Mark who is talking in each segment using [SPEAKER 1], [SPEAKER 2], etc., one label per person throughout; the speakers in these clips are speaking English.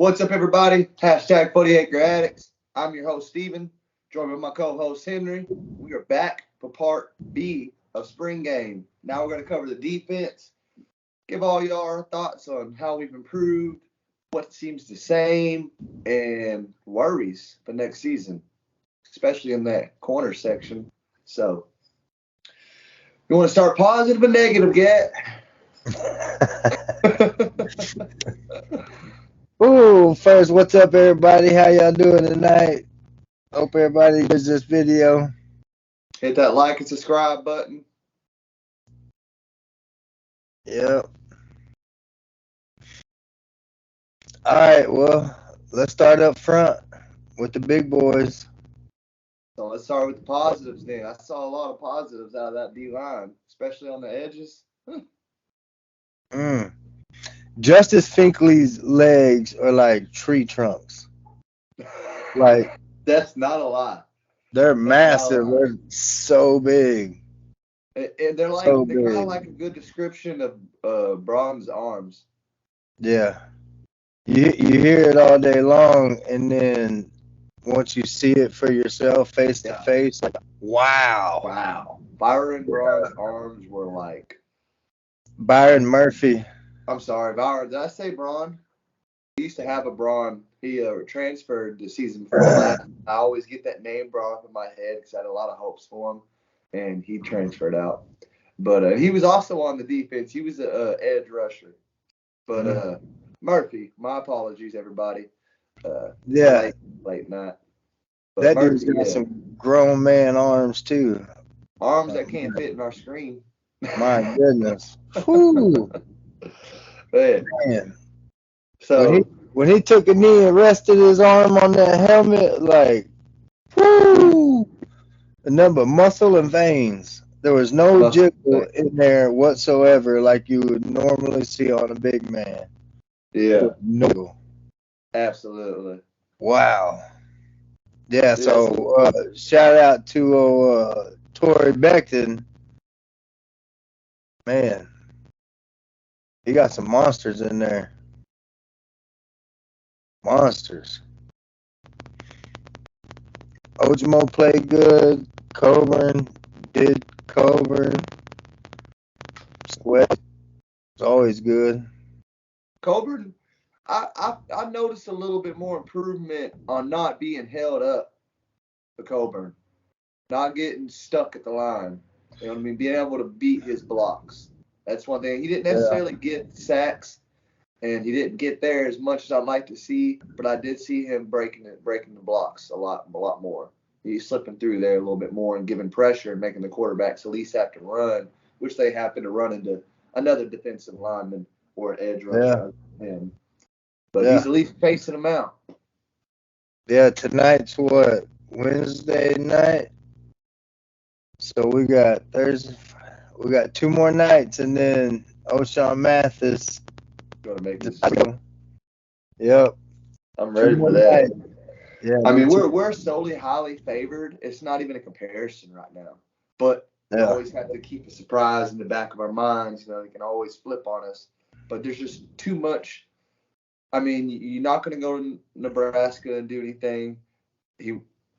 [SPEAKER 1] What's up, everybody? Hashtag 40 Acre Addicts. I'm your host, Steven, joined by my co-host, Henry. We are back for part B of Spring Game. Now we're going to cover the defense, give all y'all our thoughts on how we've improved, what seems the same, and worries for next season, especially in that corner section. So, you want to start positive or negative, Get?
[SPEAKER 2] Ooh, first, what's up, everybody? How y'all doing tonight? Hope everybody enjoys this video.
[SPEAKER 1] Hit that like and subscribe button.
[SPEAKER 2] Yep. All right, well, let's start up front with the big boys.
[SPEAKER 1] So let's start with the positives then. I saw a lot of positives out of that D-line, especially on the edges.
[SPEAKER 2] Justice Finkley's legs are like tree trunks. Like,
[SPEAKER 1] That's not a lie.
[SPEAKER 2] they're massive. They're so big.
[SPEAKER 1] And they're like
[SPEAKER 2] So
[SPEAKER 1] they're kind of
[SPEAKER 2] big.
[SPEAKER 1] like a good description of Braun's arms.
[SPEAKER 2] Yeah. You hear it all day long, and then once you see it for yourself face to face, like, wow.
[SPEAKER 1] Wow. Byron Braun's arms were like
[SPEAKER 2] Byron Murphy.
[SPEAKER 1] I'm sorry, Byron. Did I say Braun? He used to have a Braun. He transferred the season before last. I always get that name Braun in my head because I had a lot of hopes for him, and he transferred out. But he was also on the defense. He was an edge rusher. But Murphy, my apologies, everybody.
[SPEAKER 2] Yeah.
[SPEAKER 1] Late night. But
[SPEAKER 2] That
[SPEAKER 1] Murphy,
[SPEAKER 2] dude's got some grown man arms, too.
[SPEAKER 1] arms that can't fit in our screen.
[SPEAKER 2] My goodness. Whew.
[SPEAKER 1] Man.
[SPEAKER 2] So when he took a knee and rested his arm on that helmet, like, whoo, a number of muscle and veins. There was no jiggle in there whatsoever like you would normally see on a big man.
[SPEAKER 1] Yeah.
[SPEAKER 2] No.
[SPEAKER 1] Absolutely.
[SPEAKER 2] Wow. Yeah, so shout out to Torrey Becton. Man, he got some monsters in there. Monsters. Ojimo played good. Coburn did Coburn. Sweat was always good.
[SPEAKER 1] Coburn, I noticed a little bit more improvement on not being held up for Coburn. Not getting stuck at the line. You know what I mean? Being able to beat his blocks. That's one thing. He didn't necessarily get sacks, and he didn't get there as much as I'd like to see, but I did see him breaking the blocks a lot more. He's slipping through there a little bit more and giving pressure and making the quarterbacks at least have to run, which they happen to run into another defensive lineman or an edge rusher. Yeah. But he's at least pacing them out.
[SPEAKER 2] Yeah, tonight's what? Wednesday night? So we got Thursday. We got 2 more nights, and then O'Shawn Mathis.
[SPEAKER 1] Gonna make this.
[SPEAKER 2] Yep.
[SPEAKER 1] I'm ready for that.
[SPEAKER 2] Nights. Yeah.
[SPEAKER 1] I mean, we're solely highly favored. It's not even a comparison right now. But we always have to keep a surprise in the back of our minds. You know, they can always flip on us. But there's just too much. I mean, you're not going to go to Nebraska and do anything.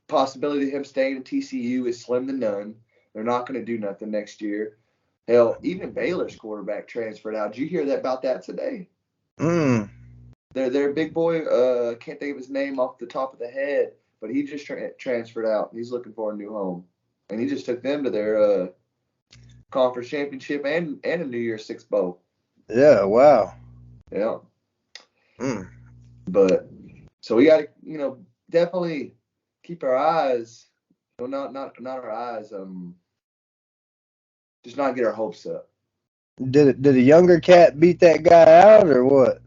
[SPEAKER 1] Possibility of him staying at TCU is slim to none. They're not going to do nothing next year. Hell, even Baylor's quarterback transferred out. Did you hear about that today? Their big boy, can't think of his name off the top of the head, but he just transferred out. He's looking for a new home. And he just took them to their conference championship and a New Year's Six bowl.
[SPEAKER 2] Yeah, wow.
[SPEAKER 1] Yeah. But so we got to, definitely keep our eyes. Well, not our eyes. Just not get our hopes up.
[SPEAKER 2] Did a younger cat beat that guy out or what?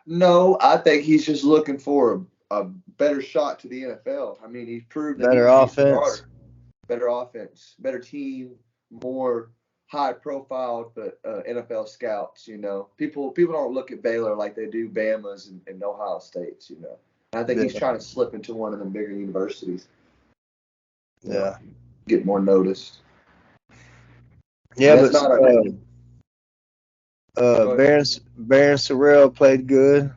[SPEAKER 1] No, I think he's just looking for a better shot to the NFL. I mean, he's proved that
[SPEAKER 2] better offense,
[SPEAKER 1] better team, more high profile, but NFL scouts. People don't look at Baylor like they do Bama's and Ohio State's. And I think he's trying to slip into one of the bigger universities.
[SPEAKER 2] Yeah,
[SPEAKER 1] get more noticed.
[SPEAKER 2] Yeah, but Baron Sorrell played good.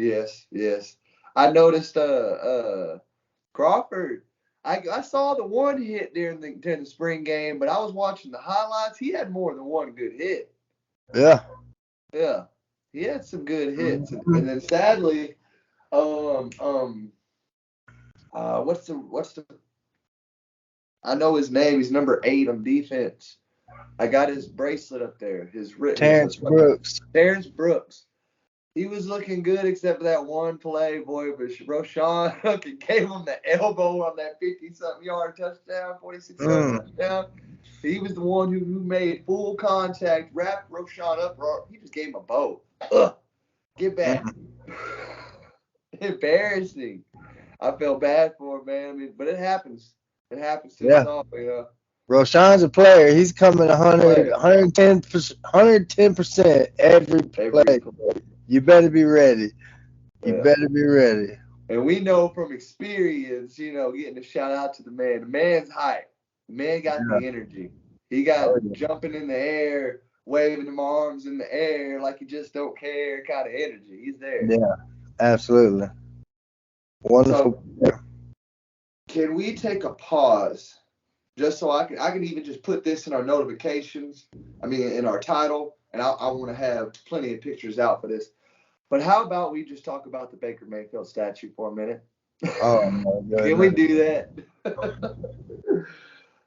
[SPEAKER 1] Yes, yes. I noticed Crawford. I saw the one hit during the spring game, but I was watching the highlights. He had more than one good hit.
[SPEAKER 2] Yeah.
[SPEAKER 1] Yeah, he had some good hits, and
[SPEAKER 2] Mhm.
[SPEAKER 1] then sadly, what's the? I know his name. He's number 8 on defense. I got his bracelet up there.
[SPEAKER 2] Terrence Brooks.
[SPEAKER 1] Terrence Brooks. He was looking good except for that one play, boy. But Roshan fucking gave him the elbow on that 50-something yard touchdown, 46-yard touchdown. He was the one who made full contact, wrapped Roshan up. He just gave him a bow. Ugh, get back. Embarrassing. I felt bad for him, man. I mean, but it happens. It happens to us all, you know.
[SPEAKER 2] Roshan's a player. He's coming 110% every play. You better be ready. You better be ready.
[SPEAKER 1] And we know from experience, you know, getting a shout out to the man. The man's hype. The man got the energy. He got jumping in the air, waving them arms in the air like he just don't care kind of energy. He's there.
[SPEAKER 2] Yeah, absolutely. Wonderful.
[SPEAKER 1] So, can we take a pause just so I can even just put this in our notifications? I mean, in our title, and I want to have plenty of pictures out for this. But how about we just talk about the Baker Mayfield statue for a minute?
[SPEAKER 2] Oh my goodness.
[SPEAKER 1] Can we do that?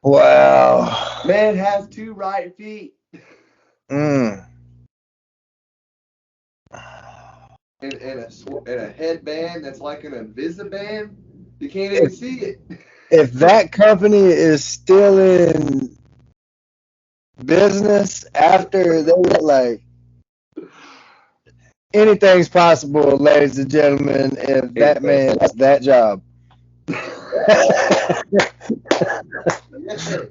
[SPEAKER 2] Wow.
[SPEAKER 1] Man has 2 right feet.
[SPEAKER 2] Mm.
[SPEAKER 1] And a headband that's like an Invisiband. You can't even see it.
[SPEAKER 2] If that company is still in business after they were like, anything's possible, ladies and gentlemen, if that man has that job.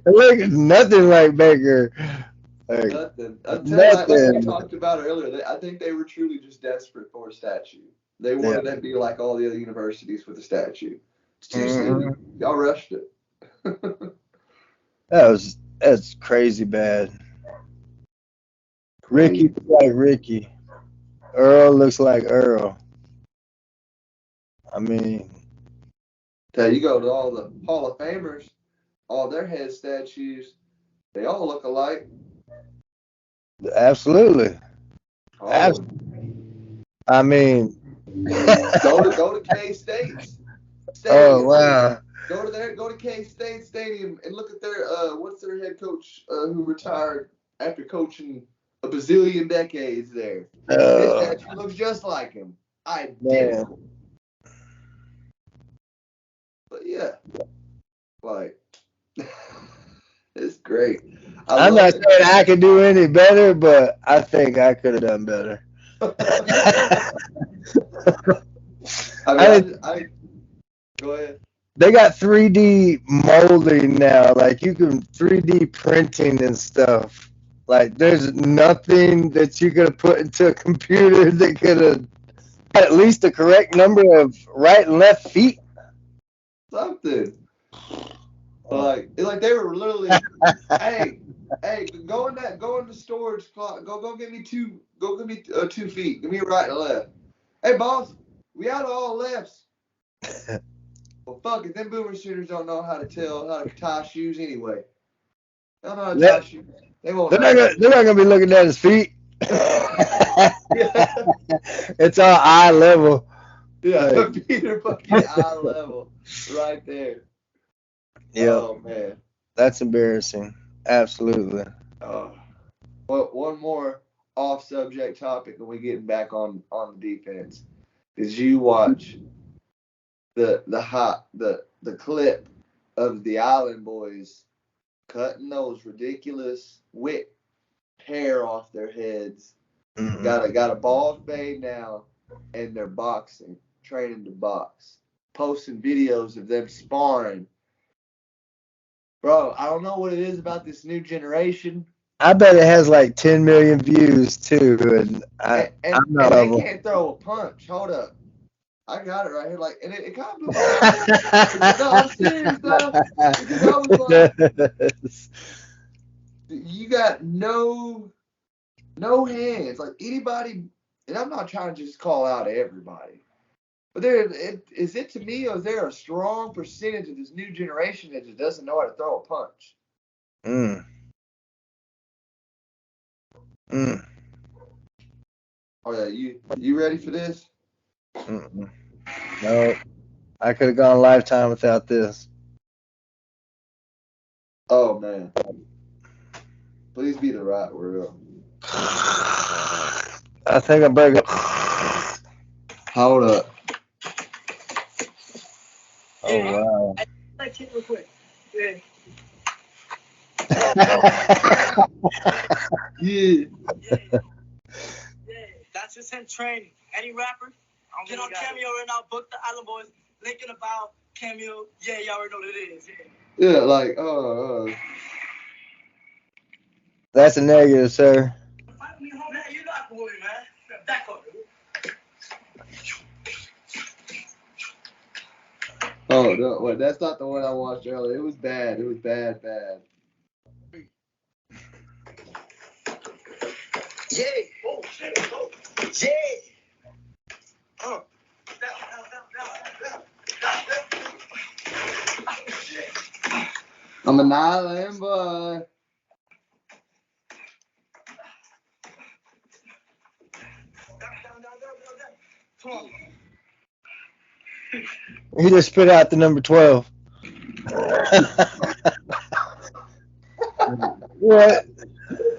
[SPEAKER 2] Look, nothing like Baker. Like,
[SPEAKER 1] nothing. Like we talked about earlier, I think they were truly just desperate for a statue. They wanted to be like all the other universities with a statue. It's too soon. Y'all rushed it.
[SPEAKER 2] That's crazy bad. Ricky looks like Ricky. Earl looks like Earl. I mean,
[SPEAKER 1] you go to all the Hall of Famers, all their head statues, they all look alike.
[SPEAKER 2] Absolutely. I mean,
[SPEAKER 1] go to K-State.
[SPEAKER 2] Oh wow.
[SPEAKER 1] Go to K-State Stadium and look at their what's their head coach who retired after coaching a bazillion decades there. His statue looks just like him. Identical. But yeah, like it's great.
[SPEAKER 2] I'm not saying I could do any better, but I think I could have done better.
[SPEAKER 1] Go ahead.
[SPEAKER 2] They got 3D molding now. Like you can 3D printing and stuff. Like there's nothing that you could have put into a computer that could have had at least the correct number of right and left feet.
[SPEAKER 1] Something. Like they were literally, hey, go in the storage closet. Go give me 2 feet. Give me a right and a left. Hey boss, we out of all lefts. Well, fuck it. Them boomer shooters don't know how to tie shoes anyway. They don't know how to tie shoes. They're not
[SPEAKER 2] gonna be looking at his feet. It's all eye level.
[SPEAKER 1] Yeah, feet are fucking eye level, right there.
[SPEAKER 2] Yeah.
[SPEAKER 1] Oh man,
[SPEAKER 2] that's embarrassing. Absolutely.
[SPEAKER 1] Well, one more off-subject topic, and we getting back on the defense. Did you watch the clip of the Island Boys cutting those ridiculous whip hair off their heads? Mm-hmm. Got a bald fade now, and they're boxing, training to box, posting videos of them sparring. Bro, I don't know what it is about this new generation.
[SPEAKER 2] I bet it has like 10 million views too, and
[SPEAKER 1] they can't throw a punch. Hold up. I got it right here. Like, and it kind of blew my mind. No, I'm serious, though. Because I was like, you got no hands. Like, anybody and I'm not trying to just call out everybody, but is it to me, or is there a strong percentage of this new generation that just doesn't know how to throw a punch?
[SPEAKER 2] Mm. Mm.
[SPEAKER 1] Oh yeah, you ready for this?
[SPEAKER 2] Mm-mm. No, I could have gone a lifetime without this.
[SPEAKER 1] Oh man, please be the right word.
[SPEAKER 2] I think I better go.
[SPEAKER 1] Hold up.
[SPEAKER 2] Oh wow.
[SPEAKER 3] Let's hit real quick. Yeah.
[SPEAKER 1] Yeah.
[SPEAKER 3] That's just him training. Any rapper, get on Cameo right now, book the Island Boys, link in about Cameo. Yeah, y'all already know what it is.
[SPEAKER 1] Yeah, like,
[SPEAKER 2] That's a negative, sir.
[SPEAKER 3] Man, you not the worry, man. Back up, dude.
[SPEAKER 1] oh no, wait, that's not the one I watched earlier. It was bad. It was bad.
[SPEAKER 3] Yeah. Oh shit. Oh. Yeah.
[SPEAKER 1] I'm an island boy.
[SPEAKER 3] Come on.
[SPEAKER 2] He just spit out the number 12. What?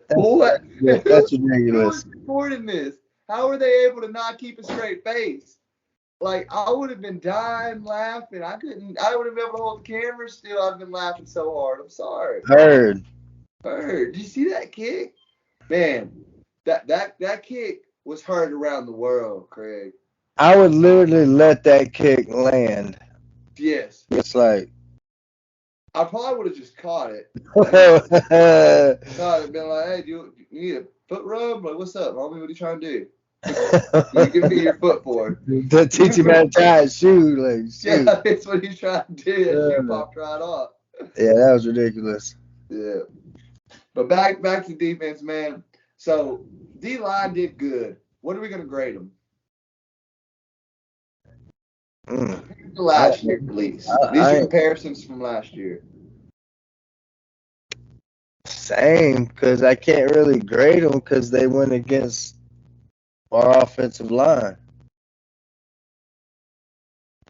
[SPEAKER 1] What?
[SPEAKER 2] That's ridiculous.
[SPEAKER 1] Who's recording this? How are they able to not keep a straight face? Like, I would have been dying laughing. I wouldn't be able to hold the camera still. I've been laughing so hard. I'm sorry.
[SPEAKER 2] Heard.
[SPEAKER 1] Did you see that kick? Man, that kick was heard around the world, Craig.
[SPEAKER 2] I would literally let that kick land.
[SPEAKER 1] Yes.
[SPEAKER 2] It's like.
[SPEAKER 1] I probably would have just caught it.
[SPEAKER 2] Yeah.
[SPEAKER 1] Caught it, been like, hey, do you need a foot rub? Like, what's up, homie? What are you trying to do? You give me your foot for it.
[SPEAKER 2] To teach him how to tie his shoe. Like, shoot.
[SPEAKER 1] Yeah, that's what he's trying to do. That shoe popped right off.
[SPEAKER 2] Yeah, that was ridiculous.
[SPEAKER 1] Yeah. But back to defense, man. So D-line did good. What are we gonna grade them? Last year, at least. These are comparisons from last year.
[SPEAKER 2] Same, because I can't really grade them because they went against our offensive line.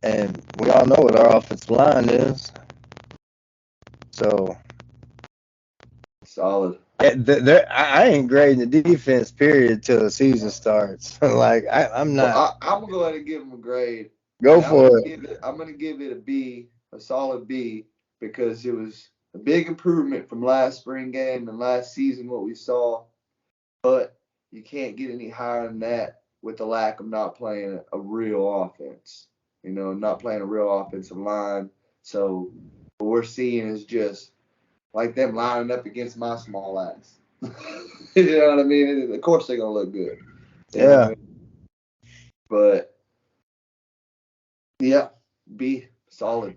[SPEAKER 2] And we all know what our offensive line is. So.
[SPEAKER 1] Solid.
[SPEAKER 2] I ain't grading the defense, period, till the season starts. Like, I'm not.
[SPEAKER 1] Well, I'm going to go ahead and give them a grade.
[SPEAKER 2] Go for it.
[SPEAKER 1] I'm going to give it a B, a solid B, because it was a big improvement from last spring game and last season, what we saw. But you can't get any higher than that with the lack of not playing a real offense. You know, not playing a real offensive line. So what we're seeing is just like them lining up against my small ass. You know what I mean? Of course they're going to look good. You know what I mean? But, yeah, B, solid.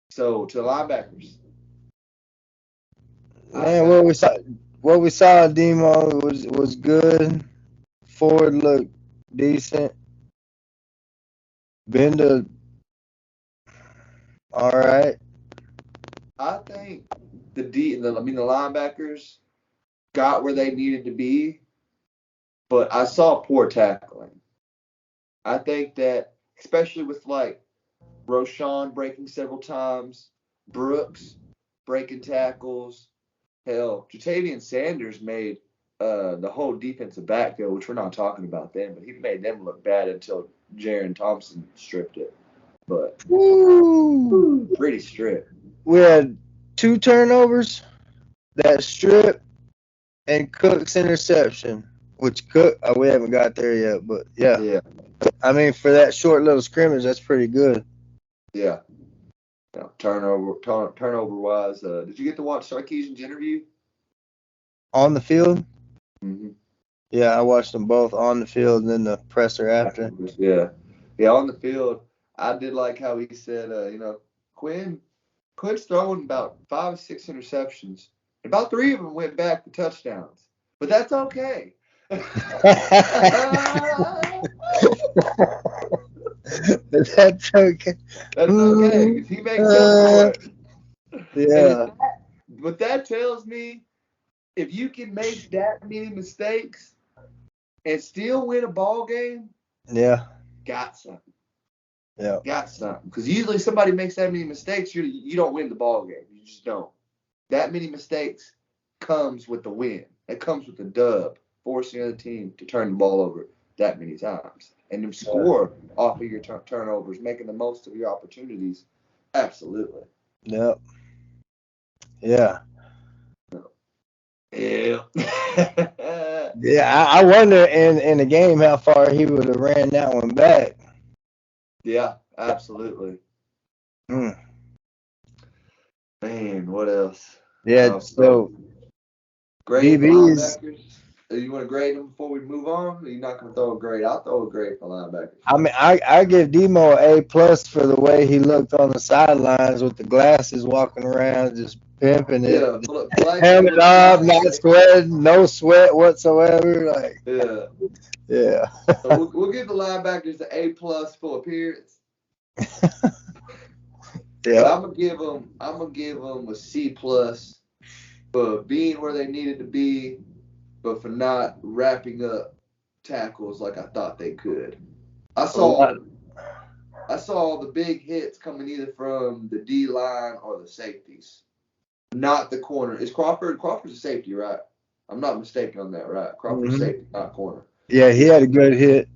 [SPEAKER 1] So, to the linebackers.
[SPEAKER 2] Man, what we saw, Demo, was good. Ford looked decent. Bender, all right.
[SPEAKER 1] I think the linebackers got where they needed to be, but I saw poor tackling. I think that, especially with like Roshan breaking several times, Brooks breaking tackles, hell, Jatavian Sanders made the whole defensive backfield, which we're not talking about them, but he made them look bad until Jaron Thompson stripped it. But pretty stripped.
[SPEAKER 2] We had 2 turnovers, that strip, and Cook's interception. Which Cook, we haven't got there yet, but yeah. I mean, for that short little scrimmage, that's pretty good.
[SPEAKER 1] Yeah. Turnover wise, did you get to watch Sarkisian's interview?
[SPEAKER 2] On the field?
[SPEAKER 1] Mm-hmm.
[SPEAKER 2] Yeah, I watched them both on the field and then the presser after.
[SPEAKER 1] Yeah, on the field, I did like how he said, Quinn's throwing about 5 or 6 interceptions. About 3 of them went back to touchdowns, but that's okay.
[SPEAKER 2] That's okay.
[SPEAKER 1] That's okay, because he makes up for it.
[SPEAKER 2] Yeah.
[SPEAKER 1] But that tells me if you can make that many mistakes and still win a ball game,
[SPEAKER 2] Yeah.
[SPEAKER 1] got something.
[SPEAKER 2] Yeah.
[SPEAKER 1] Got something. Because usually somebody makes that many mistakes, you don't win the ball game. You just don't. That many mistakes comes with the win. It comes with the dub, forcing the other team to turn the ball over that many times. And to score off of your turnovers, making the most of your opportunities. Absolutely.
[SPEAKER 2] Yep. Yeah.
[SPEAKER 1] Yeah.
[SPEAKER 2] Yeah. I wonder in the game how far he would have ran that one back.
[SPEAKER 1] Yeah, absolutely.
[SPEAKER 2] Mm.
[SPEAKER 1] Man, what else?
[SPEAKER 2] Yeah. So
[SPEAKER 1] grade
[SPEAKER 2] DBs.
[SPEAKER 1] linebackers. You want to grade them before we move on? Or you're not going to throw a grade? I'll throw a grade for linebackers.
[SPEAKER 2] I mean, I give Demo A+ for the way he looked on the sidelines with the glasses, walking around, just pimping it.
[SPEAKER 1] Yeah,
[SPEAKER 2] Helmet off, not sweating, no sweat whatsoever. Like,
[SPEAKER 1] yeah. So we'll give the linebackers the A+ for appearance.
[SPEAKER 2] Yeah.
[SPEAKER 1] But I'm gonna give them a C+ for being where they needed to be, but for not wrapping up tackles like I thought they could. I saw the big hits coming either from the D line or the safeties, not the corner. Is Crawford's a safety, right? I'm not mistaken on that, right? Crawford's safety, not corner.
[SPEAKER 2] Yeah, he had a good hit.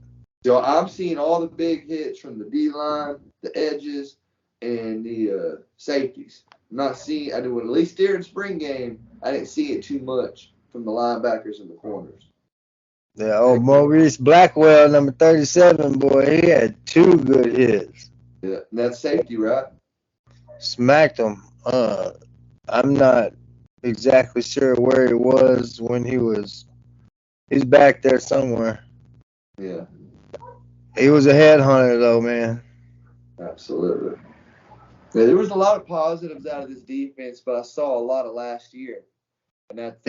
[SPEAKER 1] So I'm seeing all the big hits from the D line, the edges, and the safeties. I'm not seeing. I do at least during spring game. I didn't see it too much from the linebackers and the corners.
[SPEAKER 2] Yeah, old Maurice Blackwell, number 37, boy, he had 2 good hits.
[SPEAKER 1] Yeah, and that's safety, right?
[SPEAKER 2] Smacked him. I'm not exactly sure where he was when he's back there somewhere.
[SPEAKER 1] Yeah.
[SPEAKER 2] He was a headhunter though, man.
[SPEAKER 1] Absolutely. Yeah, there was a lot of positives out of this defense, but I saw a lot of last year, and that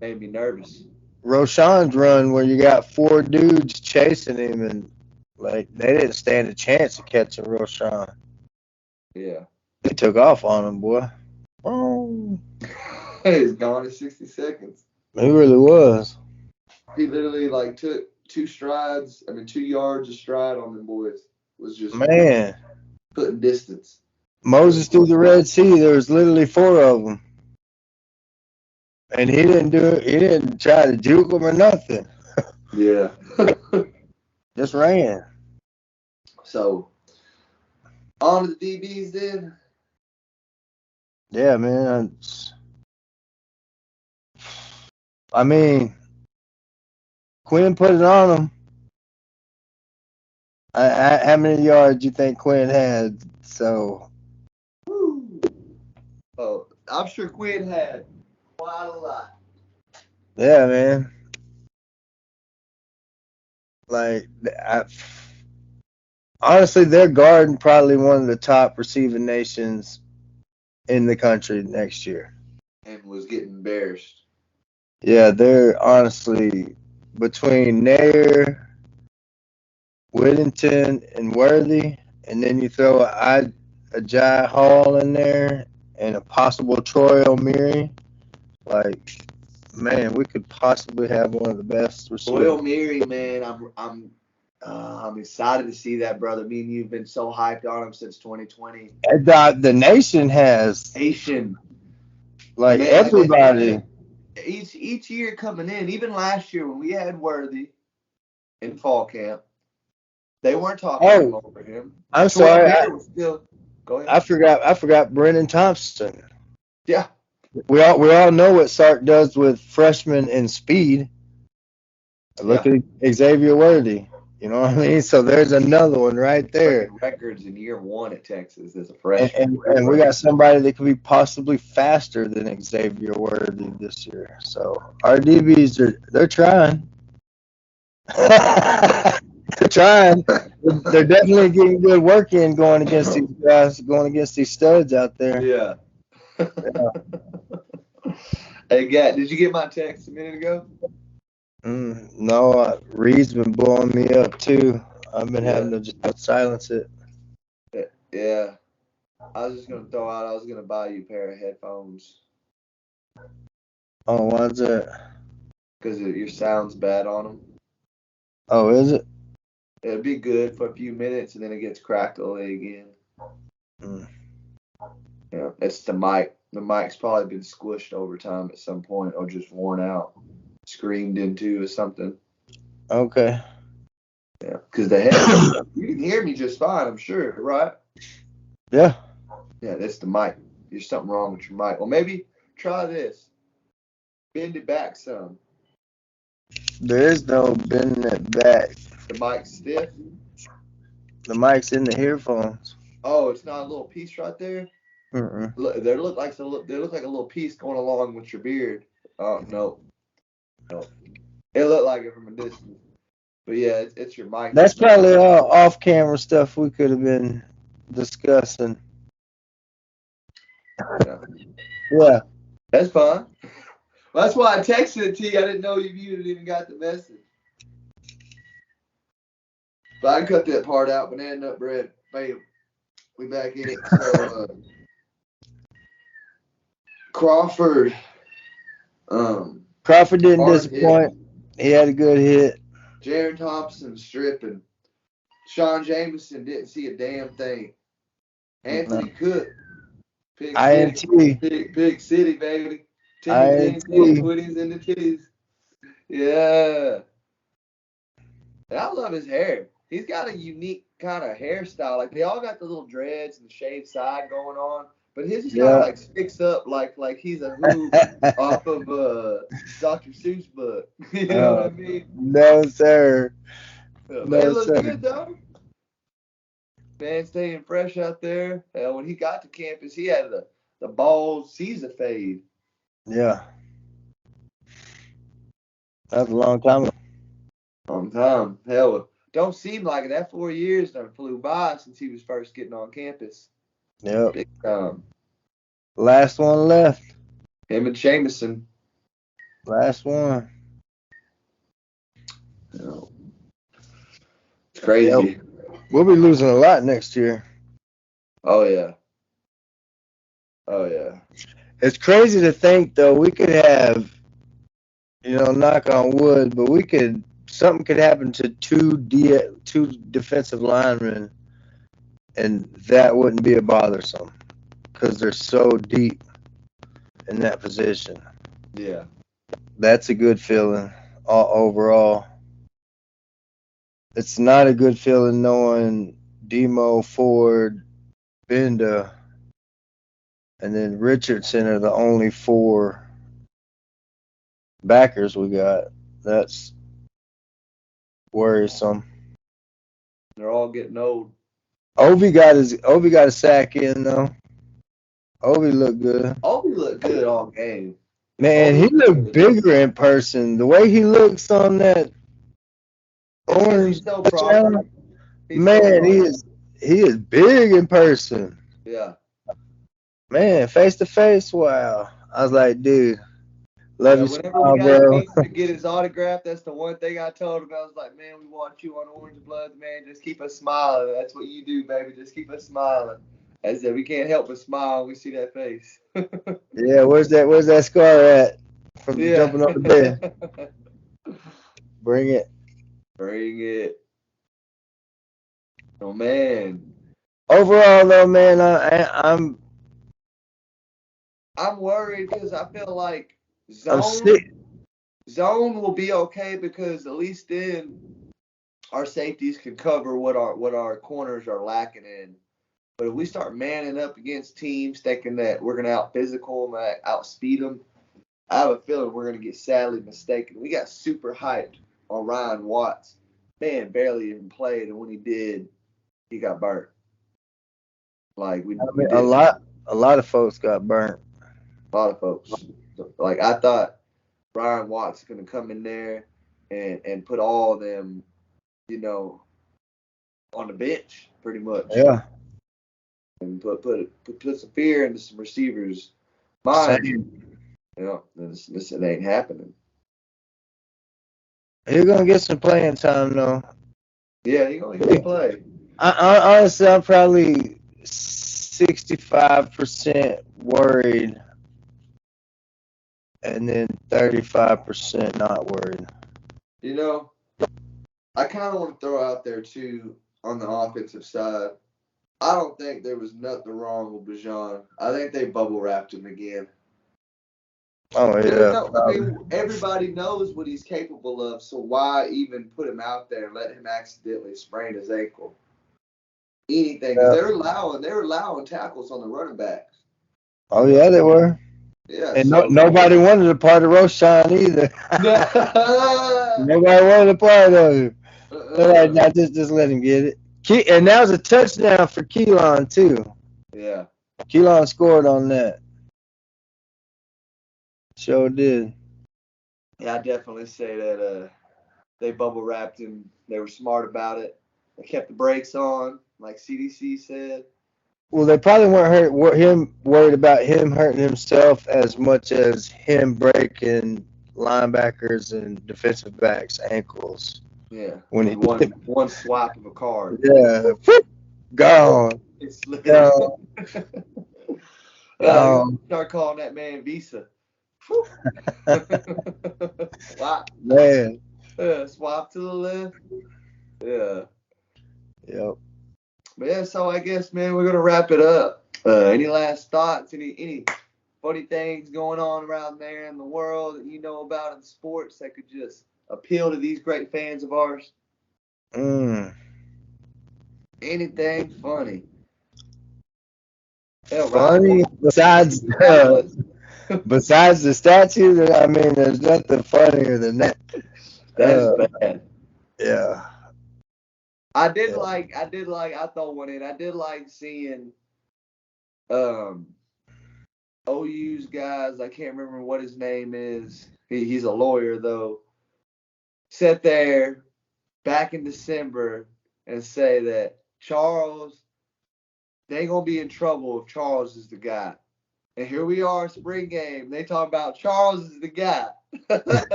[SPEAKER 1] made me nervous.
[SPEAKER 2] Roshan's run where you got 4 dudes chasing him, and like they didn't stand a chance of catching Roshan.
[SPEAKER 1] Yeah.
[SPEAKER 2] They took off on him, boy. Oh.
[SPEAKER 1] He's gone in 60 seconds.
[SPEAKER 2] He really was.
[SPEAKER 1] He literally took 2 yards a stride on them boys. Was just putting distance.
[SPEAKER 2] Moses through the Red Sea. There was literally 4 of them, and he didn't do it. He didn't try to juke them or nothing.
[SPEAKER 1] Yeah.
[SPEAKER 2] Just ran.
[SPEAKER 1] So on to the DBs then.
[SPEAKER 2] Yeah, man. I mean, Quinn put it on him. How many yards do you think Quinn had? So.
[SPEAKER 1] Oh, I'm sure Quinn had quite a lot.
[SPEAKER 2] Yeah, man. Honestly, they're guarding probably one of the top receiving nations in the country next year.
[SPEAKER 1] And was getting embarrassed.
[SPEAKER 2] Yeah, they're honestly between Nair, Whittington, and Worthy, and then you throw a Jai Hall in there and a possible Troy O'Meary. Like, man, we could possibly have one of the best receivers.
[SPEAKER 1] Troy O'Meary, man, I'm excited to see that, brother. Me and you've been so hyped on him since 2020.
[SPEAKER 2] The nation has. Like, man, everybody.
[SPEAKER 1] Each year coming in, even last year when we had Worthy in fall camp, they weren't talking over him.
[SPEAKER 2] I'm sorry.
[SPEAKER 1] Go ahead.
[SPEAKER 2] I forgot Brennan Thompson.
[SPEAKER 1] Yeah.
[SPEAKER 2] We all know what Sark does with freshmen in speed. Look at Xavier Worthy. You know what I mean? So there's another one right there.
[SPEAKER 1] Records in year 1 at Texas as a freshman.
[SPEAKER 2] And we got somebody that could be possibly faster than Xavier Worthy this year. So our DBs they're trying. They're trying. They're definitely getting good work in going against these guys, going against these studs out there.
[SPEAKER 1] Yeah. Hey, Gat, did you get my text a minute ago?
[SPEAKER 2] No, Reed's been blowing me up too. I've been having to just silence it.
[SPEAKER 1] Yeah. I was just gonna throw out. I was gonna buy you a pair of headphones
[SPEAKER 2] Oh, why's that?
[SPEAKER 1] because your sound's bad on them.
[SPEAKER 2] Oh, is it?
[SPEAKER 1] It'd be good for a few minutes and then it gets crackly again.
[SPEAKER 2] Mm.
[SPEAKER 1] Yeah, it's the mic. The mic's probably been squished over time at some point or just worn out, screamed into or something.
[SPEAKER 2] Okay.
[SPEAKER 1] Yeah, because the headphones, you can hear me just fine, I'm sure, right?
[SPEAKER 2] Yeah.
[SPEAKER 1] Yeah, that's the mic. There's something wrong with your mic. Well, maybe try this. Bend it back some.
[SPEAKER 2] There is no bending it back.
[SPEAKER 1] The mic's stiff.
[SPEAKER 2] The mic's in the earphones.
[SPEAKER 1] Oh, it's not a little piece right there.
[SPEAKER 2] Mm-mm.
[SPEAKER 1] They look like a little piece going along with your beard. Oh no. It looked like it from a distance. But yeah, it's your mic.
[SPEAKER 2] That's probably all off-camera stuff we could have been discussing.
[SPEAKER 1] Yeah.
[SPEAKER 2] Yeah.
[SPEAKER 1] That's fine. Well, that's why I texted it to you. I didn't know if you even got the message. But I can cut that part out. Banana nut bread. Bam. We back in it. So Crawford.
[SPEAKER 2] Crawford didn't
[SPEAKER 1] hard
[SPEAKER 2] disappoint. He had a good hit.
[SPEAKER 1] Jaron Thompson stripping. Sean Jameson didn't see a damn thing. Anthony Cook. Big
[SPEAKER 2] INT.
[SPEAKER 1] City. Big City, baby.
[SPEAKER 2] INT.
[SPEAKER 1] 20s in the titties. Yeah. And I love his hair. He's got a unique kind of hairstyle. Like they all got the little dreads and the shaved side going on, but his just kind of like sticks up like he's a who off of Dr. Seuss book. You know what I mean?
[SPEAKER 2] No, sir.
[SPEAKER 1] But
[SPEAKER 2] No,
[SPEAKER 1] it looks
[SPEAKER 2] sir.
[SPEAKER 1] good though. Man, staying fresh out there. Hell, when he got to campus, he had the bald Caesar fade.
[SPEAKER 2] Yeah. That's a long time ago.
[SPEAKER 1] Long time. Hell, don't seem like it. That 4 years done flew by since he was first getting on campus.
[SPEAKER 2] Yep.
[SPEAKER 1] Big time.
[SPEAKER 2] Last one left.
[SPEAKER 1] Him and Jameson.
[SPEAKER 2] Last one.
[SPEAKER 1] No. It's crazy.
[SPEAKER 2] Yep. We'll be losing a lot next year.
[SPEAKER 1] Oh yeah. Oh yeah.
[SPEAKER 2] It's crazy to think though we could have, knock on wood, but something could happen to two defensive linemen, and that wouldn't be a bothersome because they're so deep in that position.
[SPEAKER 1] Yeah.
[SPEAKER 2] That's a good feeling overall. It's not a good feeling knowing Demo, Ford, Benda, and then Richardson are the only four backers we got. That's worrisome.
[SPEAKER 1] They're all getting old.
[SPEAKER 2] Obi got a sack in though. Obi looked good.
[SPEAKER 1] Obi looked good all game.
[SPEAKER 2] Man, he looked bigger in person. The way he looks on that orange touchdown, man, he is big in person.
[SPEAKER 1] Yeah.
[SPEAKER 2] Man, face to face, wow. I was like, dude, love you,
[SPEAKER 1] whenever we got a chance to get his autograph, that's the one thing I told him. I was like, man, we want you on Orange Bloods, man. Just keep us smiling. That's what you do, baby. Just keep us smiling. I said, we can't help but smile when we see that face.
[SPEAKER 2] Yeah, where's that scar at from jumping on the bed? Bring it.
[SPEAKER 1] Bring it. Oh, man.
[SPEAKER 2] Overall, though, man, I'm
[SPEAKER 1] worried because I feel like zone will be okay because at least then our safeties can cover what our corners are lacking in. But if we start manning up against teams thinking that we're going to out-physical them, outspeed them, I have a feeling we're going to get sadly mistaken. We got super hyped on Ryan Watts. Man, barely even played, and when he did, he got burnt. Like we did.
[SPEAKER 2] A lot of folks got burnt.
[SPEAKER 1] A lot of folks. Like I thought Ryan Watts is going to come in there and put all of them, on the bench pretty much.
[SPEAKER 2] Yeah.
[SPEAKER 1] And put some fear into some receivers' minds.
[SPEAKER 2] Same.
[SPEAKER 1] This ain't happening.
[SPEAKER 2] He's gonna get some playing time though.
[SPEAKER 1] Yeah, he's going to play.
[SPEAKER 2] Honestly, I'm probably 65% worried, and then 35% not worried.
[SPEAKER 1] You know, I kind of want to throw out there too on the offensive side. I don't think there was nothing wrong with Bijan. I think they bubble wrapped him again.
[SPEAKER 2] Oh yeah.
[SPEAKER 1] No, I mean, everybody knows what he's capable of, so why even put him out there and let him accidentally sprain his ankle? Anything, because they're allowing tackles on the running backs.
[SPEAKER 2] Oh yeah, they were.
[SPEAKER 1] Yeah,
[SPEAKER 2] And
[SPEAKER 1] so
[SPEAKER 2] nobody wanted a part of Roshan either. Nobody wanted a part of him. They're like, nah, just let him get it. And that was a touchdown for Keelan too.
[SPEAKER 1] Yeah.
[SPEAKER 2] Keelan scored on that. Sure did.
[SPEAKER 1] Yeah, I definitely say that they bubble wrapped him. They were smart about it. They kept the brakes on, like CDC said.
[SPEAKER 2] Well, they probably weren't worried about him hurting himself as much as him breaking linebackers and defensive backs' ankles.
[SPEAKER 1] Yeah.
[SPEAKER 2] When he
[SPEAKER 1] one swipe of a card.
[SPEAKER 2] Yeah. Gone.
[SPEAKER 1] It's
[SPEAKER 2] Gone.
[SPEAKER 1] Start calling that man Visa. Wow.
[SPEAKER 2] Man.
[SPEAKER 1] Swap to the left. Yeah.
[SPEAKER 2] Yep.
[SPEAKER 1] But yeah, so I guess, man, we're gonna wrap it up. Any last thoughts? Any funny things going on around there in the world that you know about in sports that could just appeal to these great fans of ours? Anything funny? Hell,
[SPEAKER 2] Funny besides the statue, I mean, there's nothing funnier than that.
[SPEAKER 1] That's bad.
[SPEAKER 2] Yeah.
[SPEAKER 1] I throw one in. I did like seeing OU's guys. I can't remember what his name is. He's a lawyer though. Sit there back in December and say that Charles, they ain't gonna be in trouble if Charles is the guy. And here we are, spring game. They talk about Charles is the guy.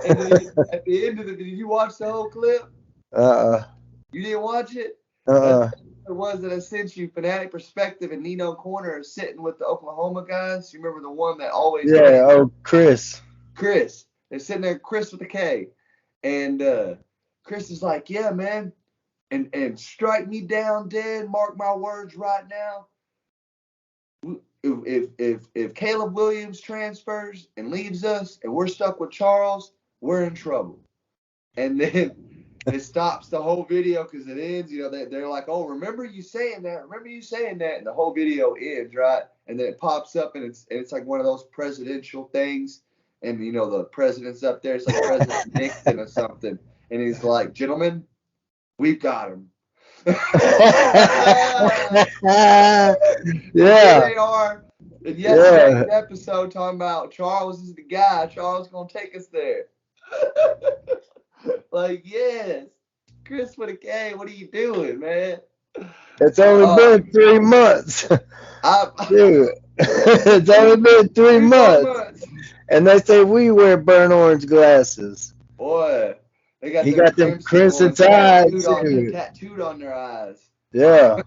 [SPEAKER 1] And then at the end of did you watch the whole clip? You didn't watch it? It was that I sent you. Fanatic Perspective and Nino Corner are sitting with the Oklahoma guys. You remember the one that always
[SPEAKER 2] Chris.
[SPEAKER 1] Chris. They're sitting there, Chris with a K. And Chris is like, yeah, man. And strike me down dead, mark my words right now. If Caleb Williams transfers and leaves us and we're stuck with Charles, we're in trouble. And then it stops the whole video because it ends. You know, they're like, oh, remember you saying that. And the whole video ends, right? And then it pops up and it's like one of those presidential things. And, you know, the president's up there. It's like President Nixon or something. And he's like, gentlemen, we've got him.
[SPEAKER 2] Yeah.
[SPEAKER 1] Here they are in yesterday's episode talking about Charles is the guy. Charles is going to take us there. Like, yes. Chris with a K, what are you doing, man?
[SPEAKER 2] It's only been 3 months. Dude. It's only been 3 months. And they say we wear burnt orange glasses.
[SPEAKER 1] Boy.
[SPEAKER 2] He got them crimson eyes
[SPEAKER 1] tattooed on their eyes.
[SPEAKER 2] Yeah.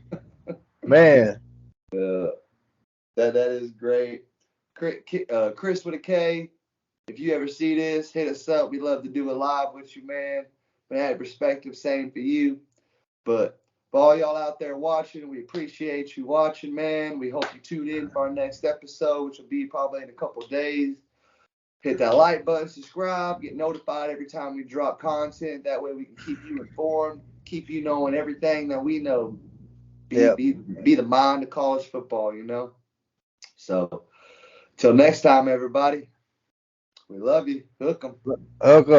[SPEAKER 2] Man.
[SPEAKER 1] That is great. Chris with a K. If you ever see this, hit us up. We'd love to do it live with you, man. Fanatic Perspective, same for you. But for all y'all out there watching, we appreciate you watching, man. We hope you tune in for our next episode, which will be probably in a couple days. Hit that like button, subscribe, get notified every time we drop content. That way we can keep you informed, keep you knowing everything that we know. Be the mind of college football, you know? So, till next time, everybody. We love you. Hook 'em.
[SPEAKER 2] Hook 'em.